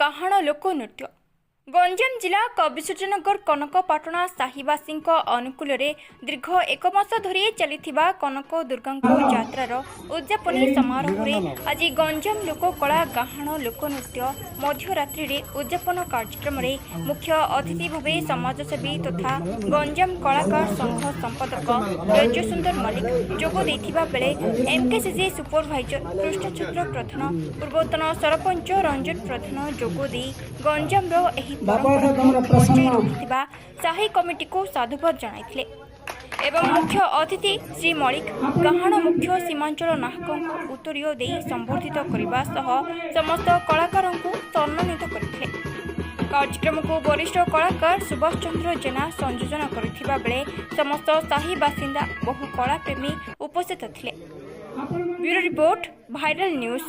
ଗାହାଣ ଲୋକନୃତ୍ୟ। ଗଞ୍ଜାମ ଜିଲ୍ଲା କବିସୂର୍ଯ୍ୟନଗର କନକପାଟଣା ସାହିବାସୀ ଅନୁକୂଳରେ ଦୀର୍ଘ 1 ମାସ ଧରି ଚାଲିଥିବା କନକ ଦୁର୍ଗାଙ୍କ ଯାତ୍ରାର ଉଦ୍ଯାପନୀ ସମାରୋହରେ ଆଜି ଗଞ୍ଜାମ ଲୋକକଳା ଗାହାଣ ଲୋକନୃତ୍ୟ ମଧ୍ୟରାତ୍ରିରେ ଉଦ୍ଯାପନ କାର୍ଯ୍ୟକ୍ରମରେ ମୁଖ୍ୟ ଅତିଥି ଭାବେ ସମାଜସେବୀ ତଥା ଗଞ୍ଜାମ କଳାକାର ସଂଘ ସମ୍ପାଦକ ବ୍ରଜସୁନ୍ଦର ମଲ୍ଲିକ ଯୋଗ ଦେଇଥିବା ବେଳେ ଏମକେସିସି ସୁପରଭାଇଜର କୃଷ୍ଣଚନ୍ଦ୍ର ପ୍ରଧାନ ପୂର୍ବତନ ସରପଞ୍ଚ ରଞ୍ଜନ ପ୍ରଧାନ ଯୋଗ ଦେଇ ଗଞ୍ଜାମର ଏହି ବଜାଇ ରଖିଥିବା ସାହି କମିଟିକୁ ସାଧୁବାଦ ଜଣାଇଥିଲେ ଏବଂ ମୁଖ୍ୟ ଅତିଥି ଶ୍ରୀ ମଲ୍ଲିକ ଗାହାଣ ମୁଖ୍ୟ ସୀମାଞ୍ଚଳ ନାୟକଙ୍କୁ ଉତ୍ତରୀୟ ଦେଇ ସମ୍ବର୍ଦ୍ଧିତ କରିବା ସହ ସମସ୍ତ କଳାକାରଙ୍କୁ ସମ୍ମାନିତ କରିଥିଲେ। କାର୍ଯ୍ୟକ୍ରମକୁ ବରିଷ୍ଠ କଳାକାର ସୁଭାଷ ଚନ୍ଦ୍ର ଜେନା ସଂଯୋଜନା କରିଥିବା ବେଳେ ସମସ୍ତ ସାହି ବାସିନ୍ଦା ବହୁ କଳାପ୍ରେମୀ ଉପସ୍ଥିତ ଥିଲେ। Bureau report viral news.